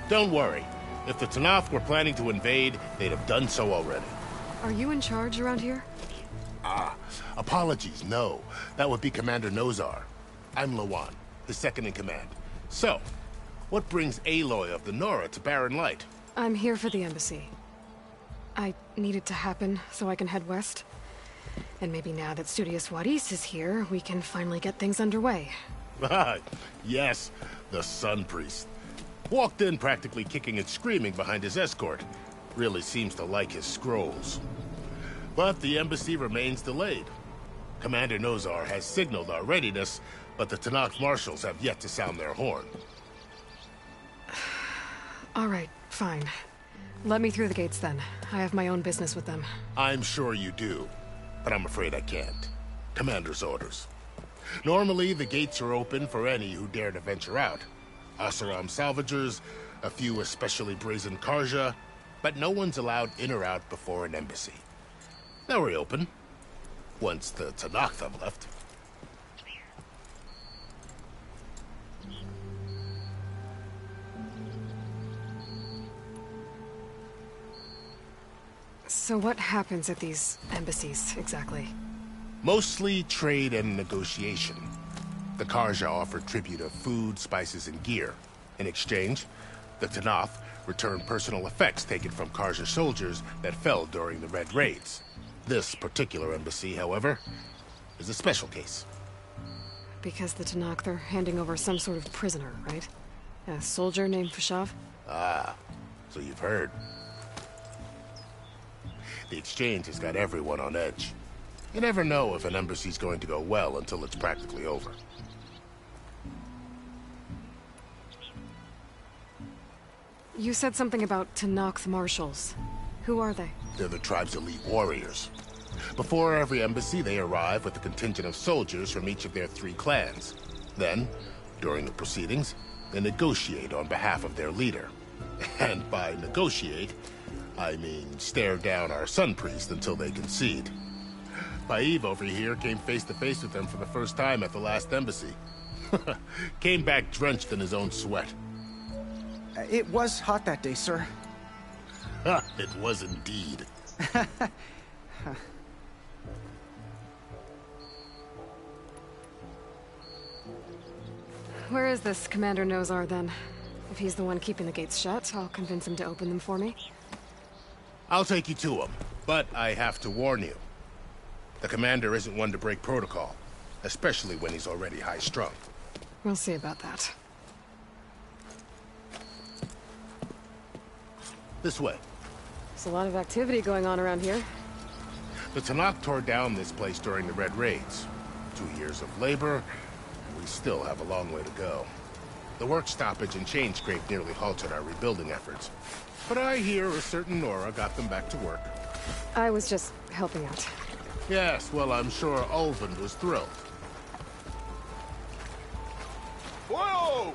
Don't worry. If the Tenakth were planning to invade, they'd have done so already. Are you in charge around here? Apologies, no. That would be Commander Nozar. I'm Lawan, his second in command. So, what brings Aloy of the Nora to Barren Light? I'm here for the embassy. I need it to happen so I can head west. And maybe now that Studious Wadis is here, we can finally get things underway. Yes, the Sun Priest. Walked in practically kicking and screaming behind his escort. Really seems to like his scrolls. But the embassy remains delayed. Commander Nozar has signaled our readiness, but the Tenakth marshals have yet to sound their horn. All right, fine. Let me through the gates then. I have my own business with them. I'm sure you do, but I'm afraid I can't. Commander's orders. Normally, the gates are open for any who dare to venture out. Oseram salvagers, a few especially brazen Karja, but no one's allowed in or out before an embassy. They'll reopen, once the Tenakth have left. So what happens at these embassies, exactly? Mostly trade and negotiation. The Karja offer tribute of food, spices, and gear. In exchange, the Tenakth return personal effects taken from Karja soldiers that fell during the Red Raids. This particular embassy, however, is a special case. Because the Tenakth are handing over some sort of prisoner, right? A soldier named Fashav? Ah, so you've heard. The exchange has got everyone on edge. You never know if an embassy's going to go well until it's practically over. You said something about Tenakth marshals. Who are they? They're the tribe's elite warriors. Before every embassy, they arrive with a contingent of soldiers from each of their 3 clans. Then, during the proceedings, they negotiate on behalf of their leader. And by negotiate, I mean stare down our Sun Priest until they concede. Paiv over here came face to face with them for the first time at the last embassy. Came back drenched in his own sweat. It was hot that day, sir. It was indeed. Where is this Commander Nozar, then? If he's the one keeping the gates shut, I'll convince him to open them for me. I'll take you to him, but I have to warn you. The commander isn't one to break protocol, especially when he's already high-strung. We'll see about that. This way. There's a lot of activity going on around here. The Tenakth tore down this place during the Red Raids. 2 years of labor, and we still have a long way to go. The work stoppage and chain scrape nearly halted our rebuilding efforts. But I hear a certain Nora got them back to work. I was just helping out. Yes, well, I'm sure Ulvund was thrilled. Whoa!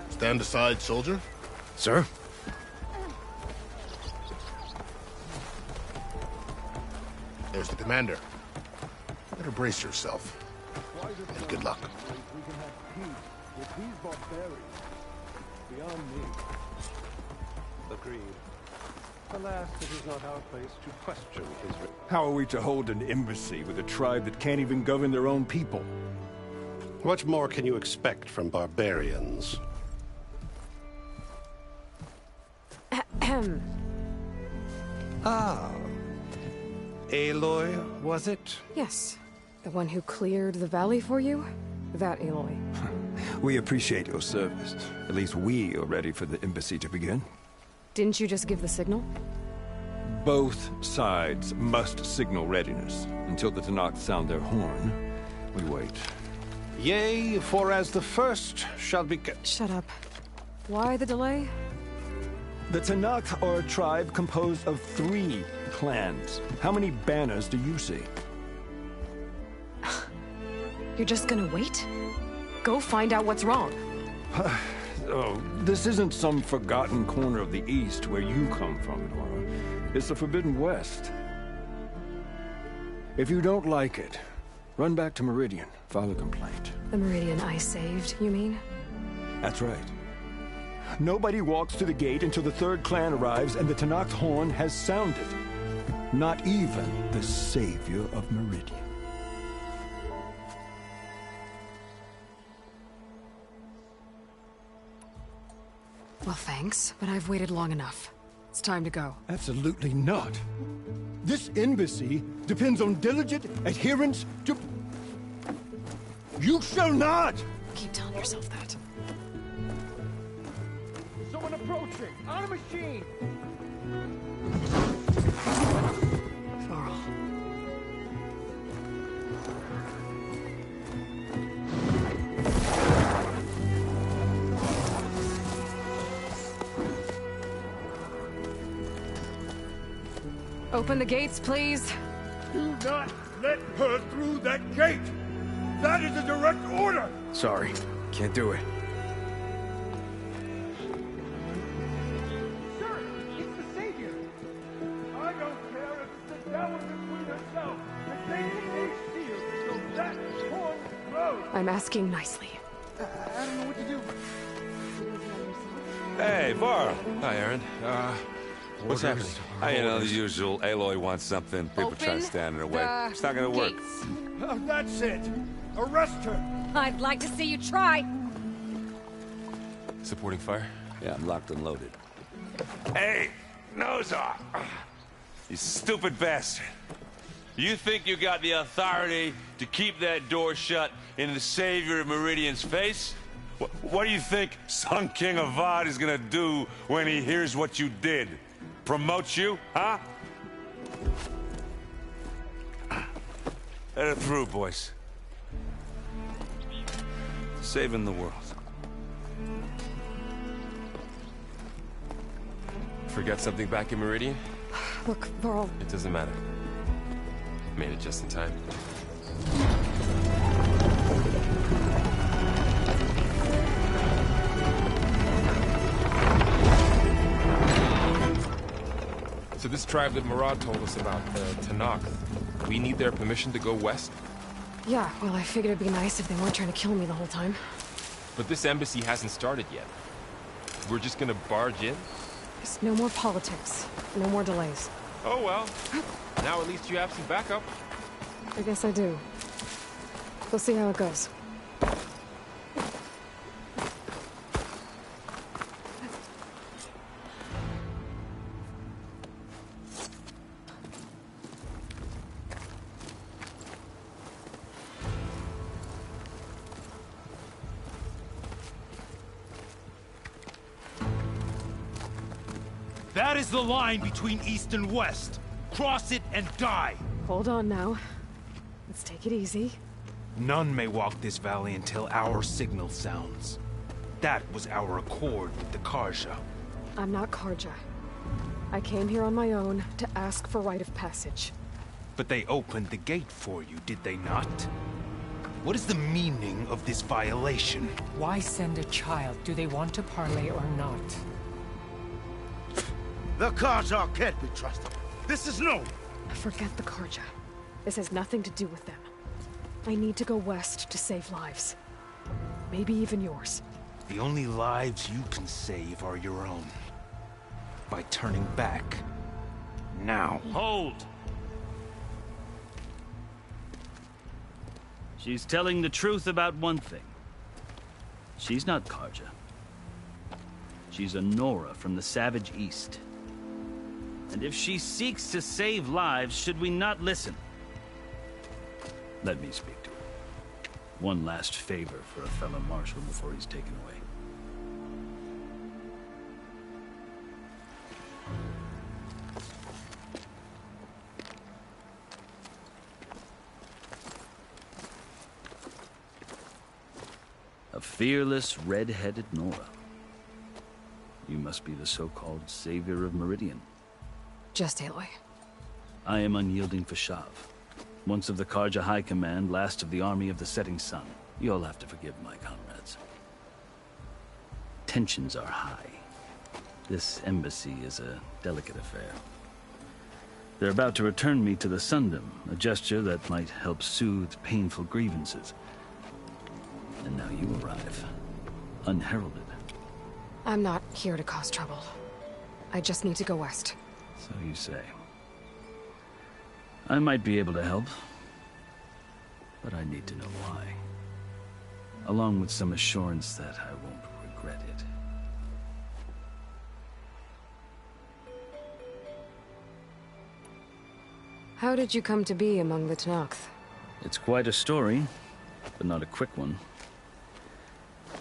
Stand aside, soldier. Sir? There's the commander. Better brace yourself. And good luck. We can have peace with these barbarians. Beyond me. Agreed. Alas, it is not our place to question his... How are we to hold an embassy with a tribe that can't even govern their own people? What more can you expect from barbarians? Ah. Aloy, was it? Yes. The one who cleared the valley for you? That Aloy. We appreciate your service. At least we are ready for the embassy to begin. Didn't you just give the signal? Both sides must signal readiness. Until the Tenakth sound their horn, we wait. Yea, for as the first shall be... Shut up. Why the delay? The Tenakth are a tribe composed of 3 clans. How many banners do you see? You're just gonna wait? Go find out what's wrong. Oh, this isn't some forgotten corner of the East where you come from, Nora. It's the Forbidden West. If you don't like it, Run back to Meridian, file a complaint. The Meridian I saved, you mean? That's right. Nobody walks to the gate until the third clan arrives and the Tenakth horn has sounded. Not even the savior of Meridian. Well, thanks, but I've waited long enough. It's time to go. Absolutely not. This embassy depends on diligent adherence to... You shall not! Keep telling yourself that. Someone approaching! On a machine! Varl. Open the gates, please. Do not let her through that gate! That is a direct order! Sorry, can't do it. Sir, it's the Savior! I don't care if the devil between herself and taking a shield so that horn grows! I'm asking nicely. I don't know what to do. Hey, Varl. Hi, Aaron. What's happening? You know, the usual. Aloy wants something. People try to stand in her way. It's not gonna work. That's it! Arrest her! I'd like to see you try. Supporting fire? Yeah, I'm locked and loaded. Hey, Nozar! You stupid bastard. You think you got the authority to keep that door shut in the savior of Meridian's face? What do you think Sun King Avad is gonna do when he hears what you did? Promote you, huh? Let it through, boys. Saving the world. Forget something back in Meridian? Look, Varl. It doesn't matter. Made it just in time. So this tribe that Murad told us about, the Tenakth, we need their permission to go west? Yeah, well, I figured it'd be nice if they weren't trying to kill me the whole time. But this embassy hasn't started yet. We're just gonna barge in? Just no more politics. No more delays. Oh well. Now at least you have some backup. I guess I do. We'll see how it goes. That is the line between East and West. Cross it and die! Hold on now. Let's take it easy. None may walk this valley until our signal sounds. That was our accord with the Carja. I'm not Carja. I came here on my own to ask for rite of passage. But they opened the gate for you, did they not? What is the meaning of this violation? Why send a child? Do they want to parley or not? The Carja can't be trusted. This is known. Forget the Carja. This has nothing to do with them. I need to go west to save lives. Maybe even yours. The only lives you can save are your own. By turning back. Now. Hold! She's telling the truth about one thing. She's not Carja. She's a Nora from the Savage East. And if she seeks to save lives, should we not listen? Let me speak to her. One last favor for a fellow marshal before he's taken away. A fearless, red-headed Nora. You must be the so-called savior of Meridian. Just Aloy. I am unyielding Fashav. Once of the Carja High Command, last of the army of the Setting Sun. You'll have to forgive my comrades. Tensions are high. This embassy is a delicate affair. They're about to return me to the Sundom, a gesture that might help soothe painful grievances. And now you arrive, unheralded. I'm not here to cause trouble. I just need to go west. So you say. I might be able to help, but I need to know why. Along with some assurance that I won't regret it. How did you come to be among the Tenakth? It's quite a story, but not a quick one.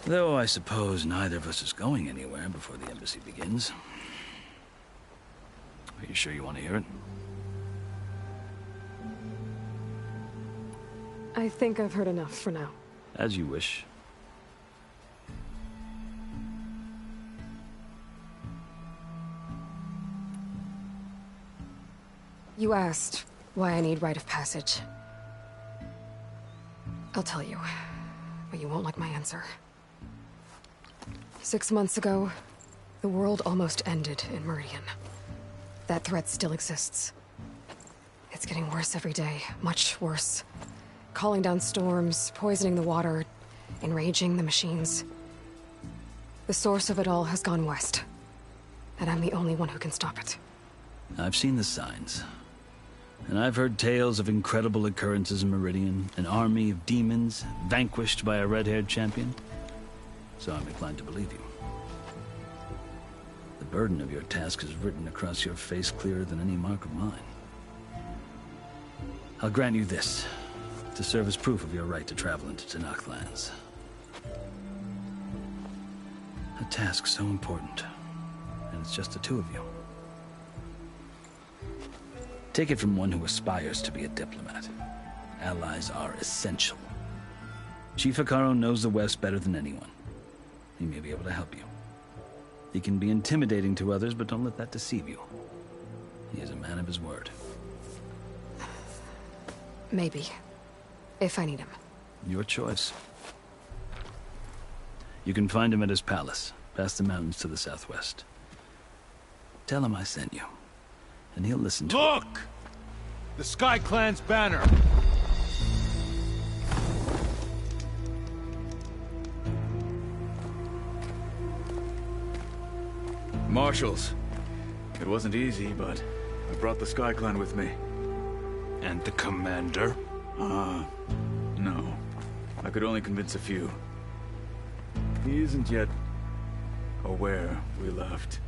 Though I suppose neither of us is going anywhere before the embassy begins. Are you sure you want to hear it? I think I've heard enough for now. As you wish. You asked why I need rite of passage. I'll tell you, but you won't like my answer. 6 months ago, the world almost ended in Meridian. That threat still exists. It's getting worse every day, much worse. Calling down storms, poisoning the water, enraging the machines. The source of it all has gone west, and I'm the only one who can stop it. I've seen the signs. And I've heard tales of incredible occurrences in Meridian, an army of demons vanquished by a red-haired champion. So I'm inclined to believe you. The burden of your task is written across your face clearer than any mark of mine. I'll grant you this, to serve as proof of your right to travel into Tenakth lands. A task so important, and it's just the two of you. Take it from one who aspires to be a diplomat. Allies are essential. Chief Hekarro knows the West better than anyone. He may be able to help you. He can be intimidating to others, but don't let that deceive you. He is a man of his word. Maybe. If I need him. Your choice. You can find him at his palace, past the mountains to the southwest. Tell him I sent you, and he'll listen to it. Look! The Sky Clan's banner! Marshals. It wasn't easy, but I brought the Sky Clan with me. And the commander? No. I could only convince a few. He isn't yet aware we left.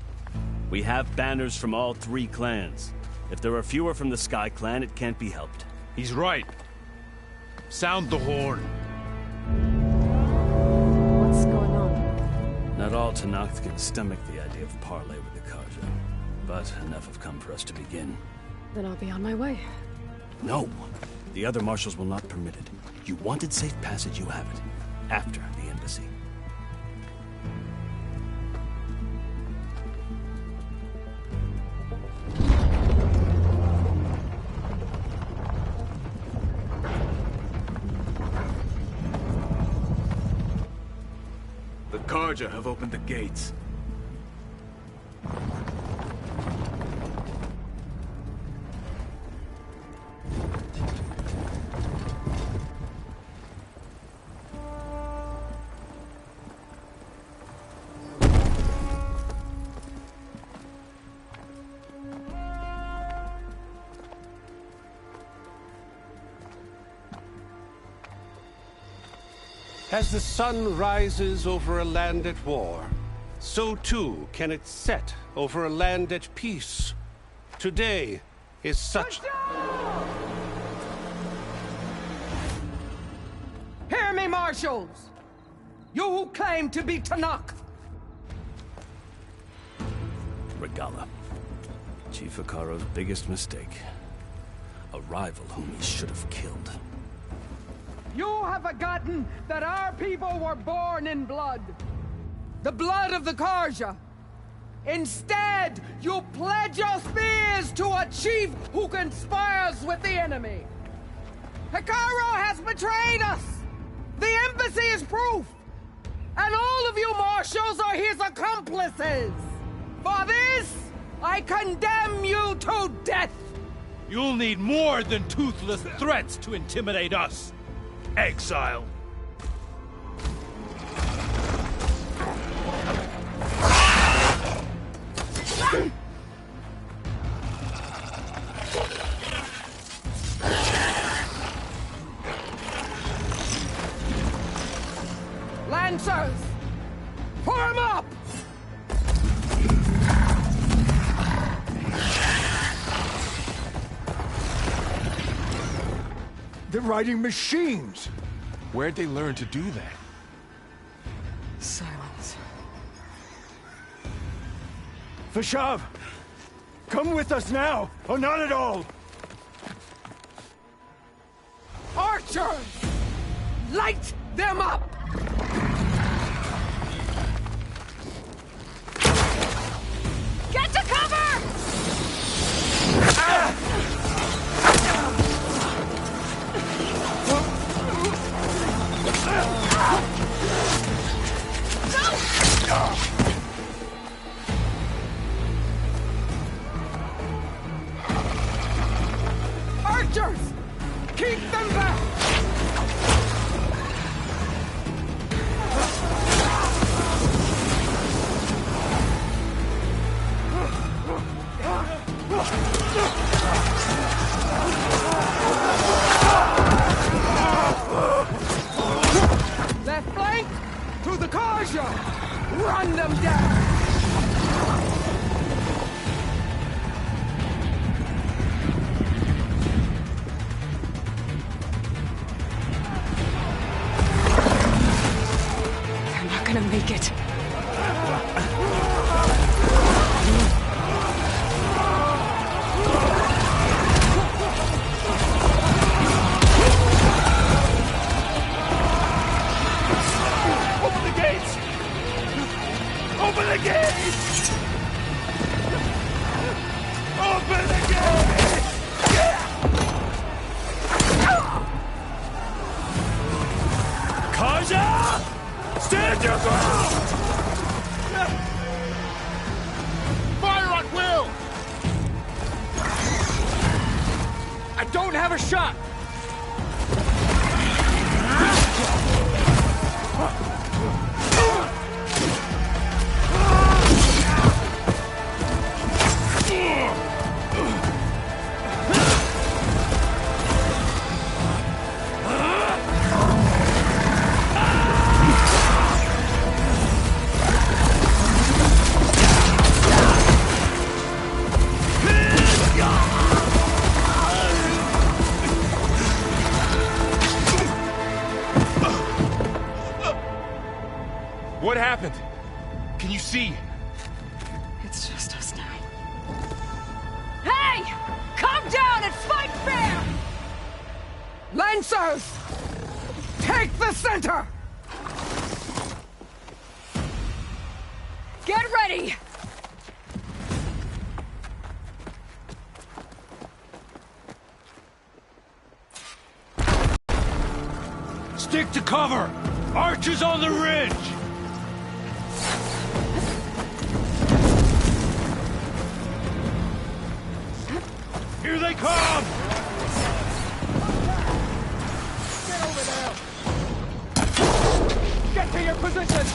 We have banners from all 3 clans. If there are fewer from the Sky Clan, it can't be helped. He's right. Sound the horn. What's going on? Not all Tenakth can stomach the idea of parley with the Carja, but enough have come for us to begin. Then I'll be on my way. No. The other marshals will not permit it. You wanted safe passage, you have it. After the embassy. The Carja have opened the gates. As the sun rises over a land at war, so too can it set over a land at peace. Today is such... Hear me, marshals! You who claim to be Tenakth! Regalla. Chief Hekarro's biggest mistake. A rival whom he should have killed. You have forgotten that our people were born in blood. The blood of the Carja. Instead, you pledge your spears to a chief who conspires with the enemy. Hekarro has betrayed us. The embassy is proof. And all of you marshals are his accomplices. For this, I condemn you to death. You'll need more than toothless threats to intimidate us, exile. Lancers! Form up! They're riding machines! Where'd they learn to do that? Silence. Vashav! Come with us now, or not at all! Archers! Light them up! Get to cover! Archers! Keep them back! Left flank! To the Karja! Run them down! They're not gonna make it. Open the gates! Open the gates! Open the gates! Karja! Stand your ground! Fire at will! I don't have a shot! What happened? Can you see? It's just us now. Hey! Calm down and fight fair! Lancers! Take the center! Get ready! Stick to cover! Archers on the ridge! Here they come! Get over there! Get to your position!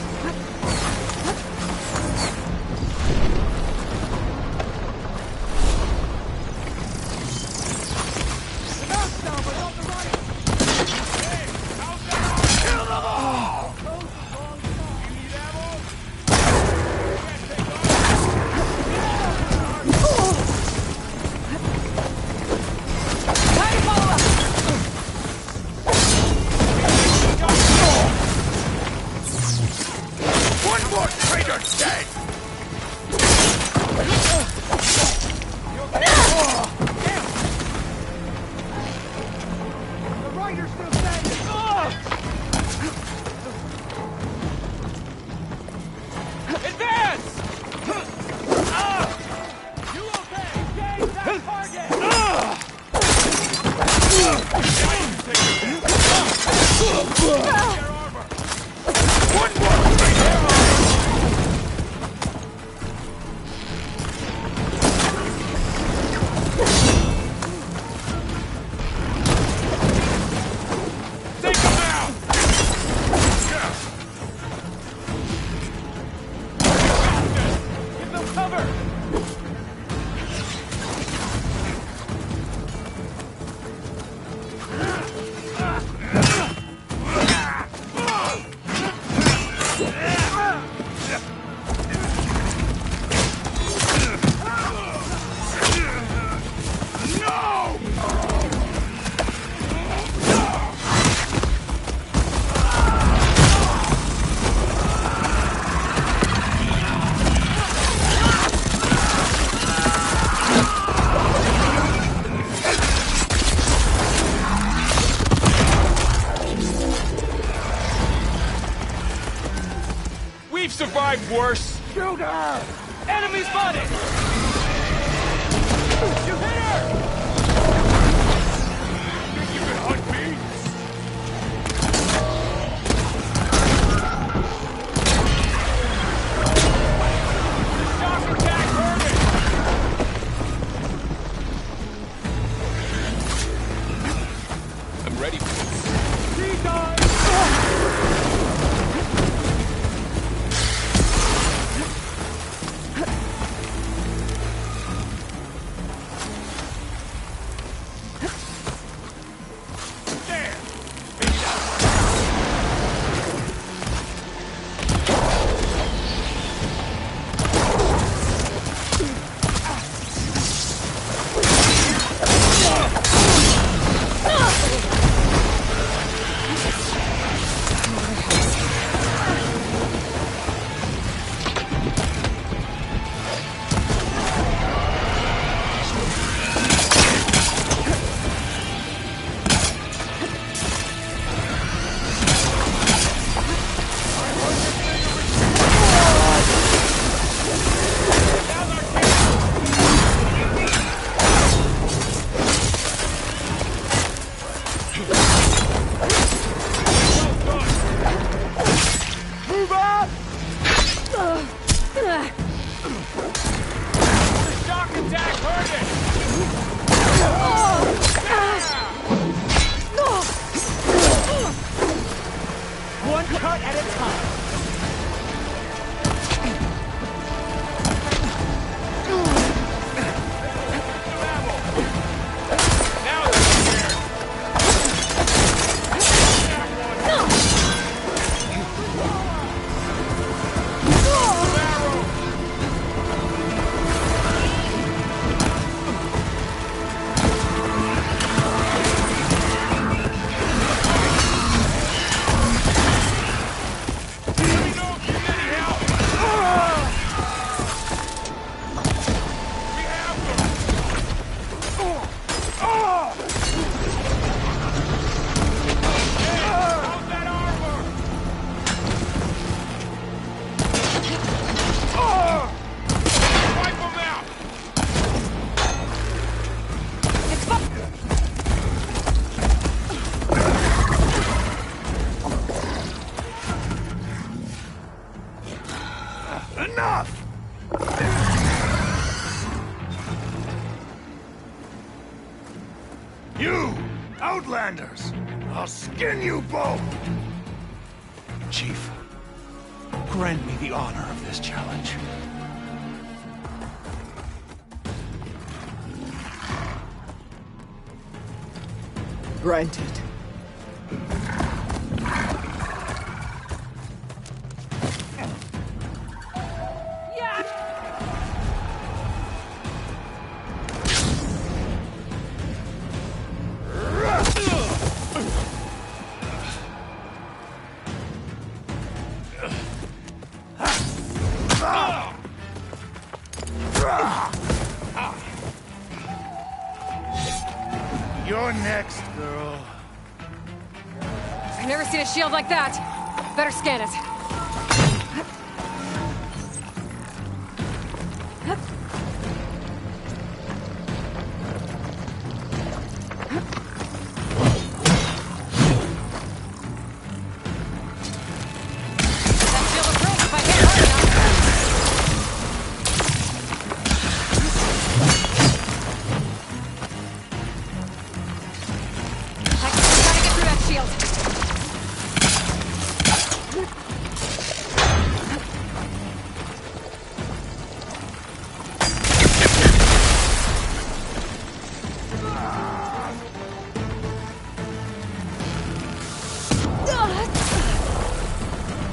survived worse. Shoot her! Enemy spotted! You hit her! Think you can hunt me? The shock attack hurt it! I'm ready for this. She died! Outlanders! I'll skin you both! Chief, grant me the honor of this challenge. Granted. You're next, girl. I've never seen a shield like that. Better scan it.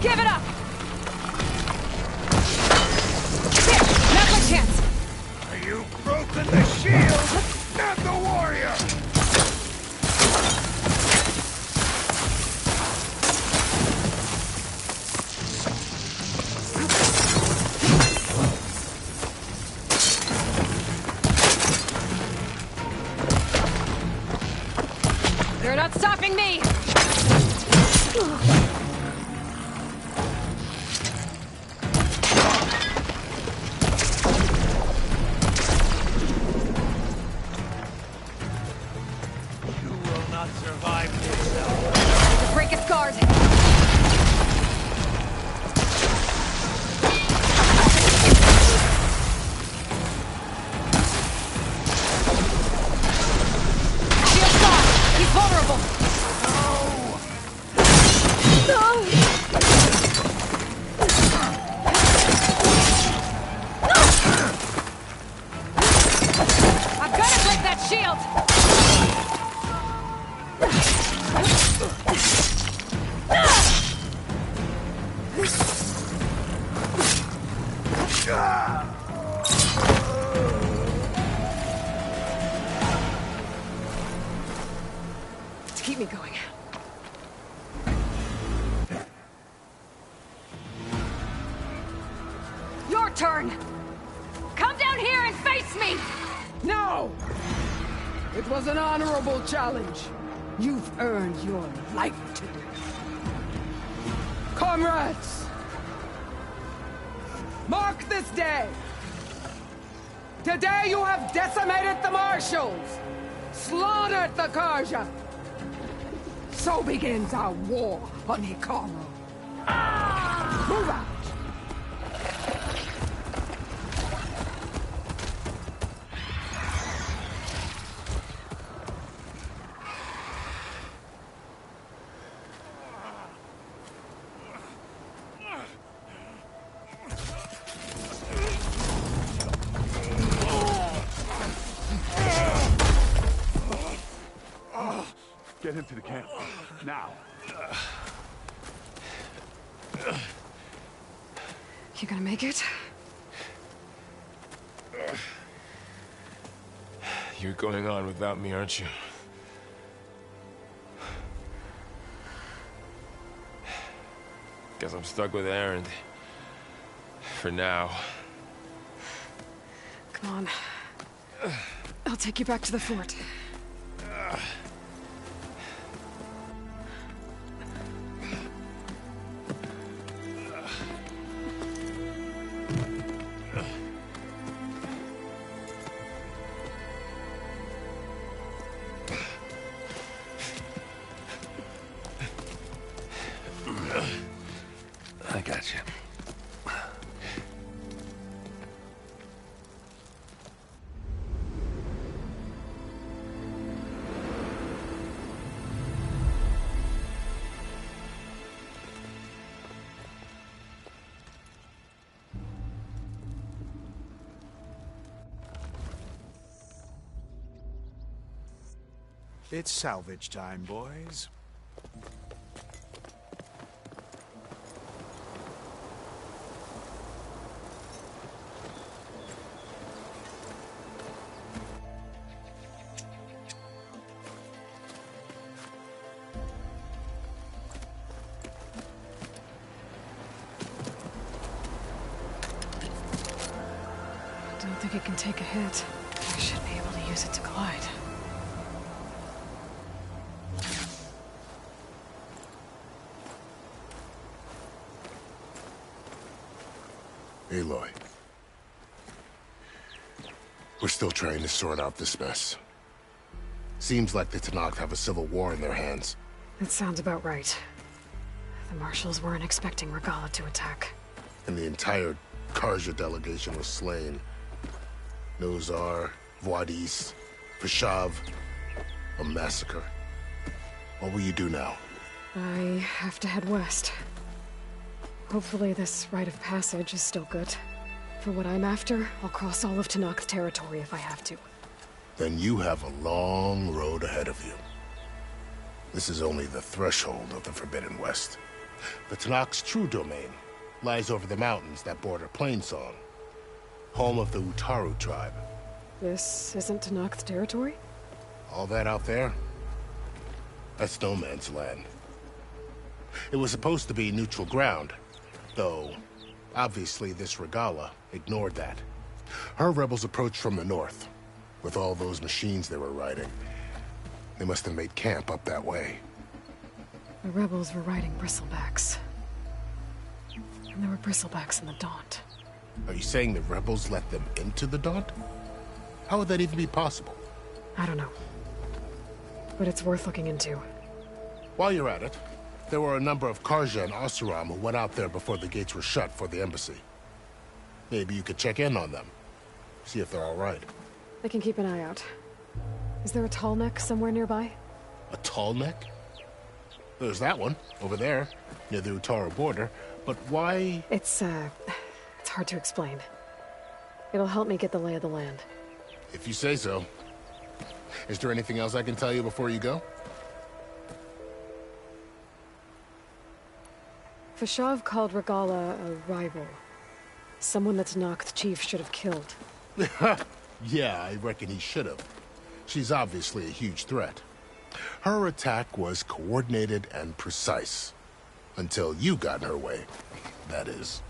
Give it up! Here, now's my chance! You've broken the shield, not the warrior! You're not stopping me! survived itself. To break its guard. Shield's gone! He's vulnerable! No! I've got to break that shield! To keep me going. Your turn! Come down here and face me! No! It was an honorable challenge. You've earned your life today. Comrades! Mark this day! Today you have decimated the Marshals! Slaughtered the Karja! So begins our war on Hikaru. Move out! Get him to the camp. Now. You gonna make it? You're going on without me, aren't you? Guess I'm stuck with Erend. For now. Come on. I'll take you back to the fort. I got you. It's salvage time, boys. I don't think it can take a hit. I should be able to use it to glide. Aloy. We're still trying to sort out this mess. Seems like the Tenakth have a civil war in their hands. That sounds about right. The Marshals weren't expecting Regalla to attack. And the entire Karja delegation was slain. Nozar, Wadis, Vashav. A massacre. What will you do now? I have to head west. Hopefully this rite of passage is still good. For what I'm after, I'll cross all of Tenakth territory if I have to. Then you have a long road ahead of you. This is only the threshold of the Forbidden West. The Tenakth's true domain lies over the mountains that border Plainsong, home of the Utaru tribe. This isn't Tenakth territory? All that out there? That's no man's land. It was supposed to be neutral ground, though obviously this Regalla ignored that. Her rebels approached from the north, with all those machines they were riding. They must have made camp up that way. The rebels were riding bristlebacks. And there were bristlebacks in the Daunt. Are you saying the rebels let them into the Daunt? How would that even be possible? I don't know. but it's worth looking into. While you're at it, there were a number of Karja and Oseram who went out there before the gates were shut for the embassy. Maybe you could check in on them. See if they're all right. I can keep an eye out. Is there a tall neck somewhere nearby? A tall neck? There's that one, over there, near the Utara border. But why... It's hard to explain. It'll help me get the lay of the land. If you say so. Is there anything else I can tell you before you go? Fashav called Regalla a rival. Someone that Tenakth chief should have killed. Yeah, I reckon he should have. She's obviously a huge threat. Her attack was coordinated and precise. Until you got in her way, that is.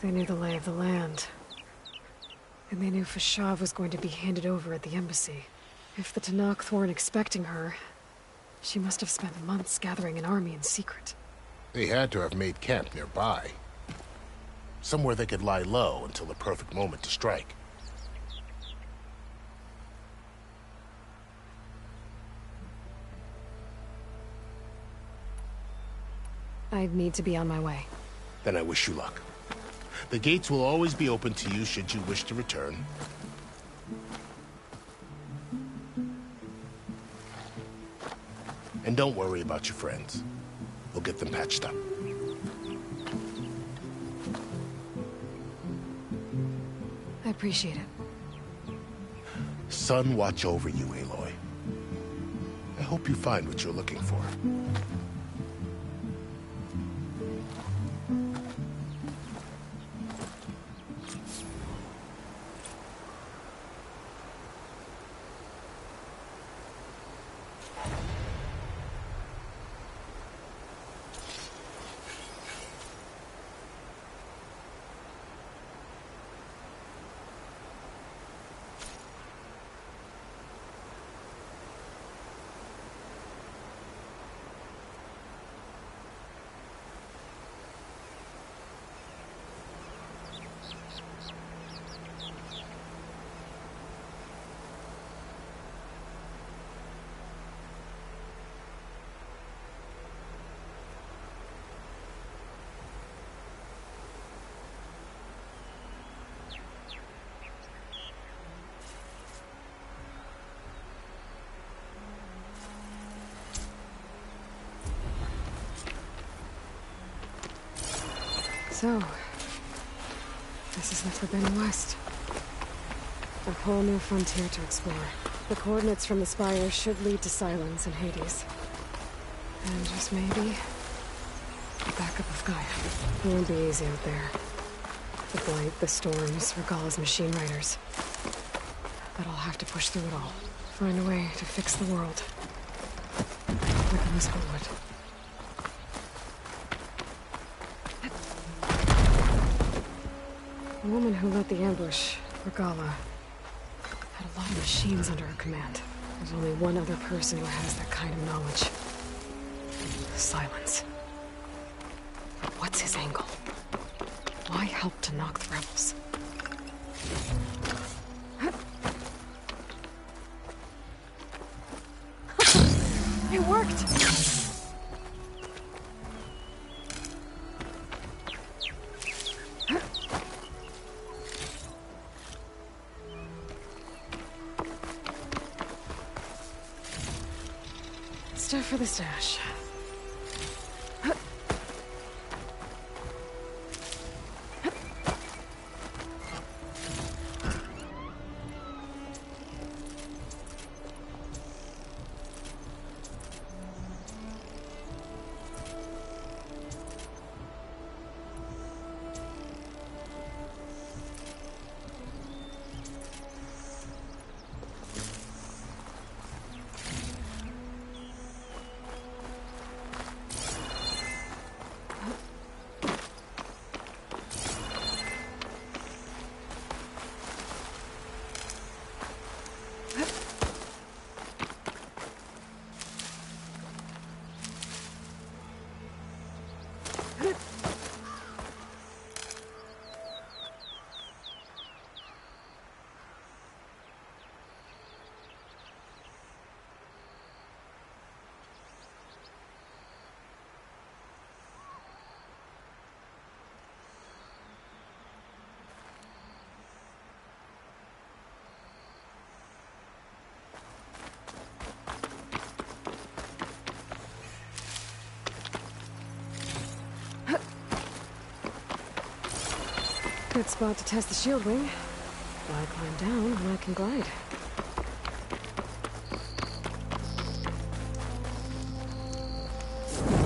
They knew the lay of the land. And they knew Fashav was going to be handed over at the embassy. If the Tenakth weren't expecting her, she must have spent months gathering an army in secret. They had to have made camp nearby. Somewhere they could lie low until the perfect moment to strike. I need to be on my way. Then I wish you luck. The gates will always be open to you should you wish to return. And don't worry about your friends. We'll get them patched up. I appreciate it. Sun watch over you, Aloy. I hope you find what you're looking for. So, this is the Forbidden West. A whole new frontier to explore. The coordinates from the spire should lead to Silence and Hades. And just maybe, a backup of Gaia. It won't be easy out there. The blight, the storms, Regalla's machine riders. But I'll have to push through it all. Find a way to fix the world. Like a whisper would. The woman who led the ambush, Regalla, had a lot of machines under her command. There's only one other person who has that kind of knowledge. Silence. But what's his angle? Why help to knock the rebels? It worked! Stuff for the stash. Good spot to test the shield wing. Why climb down when I can glide?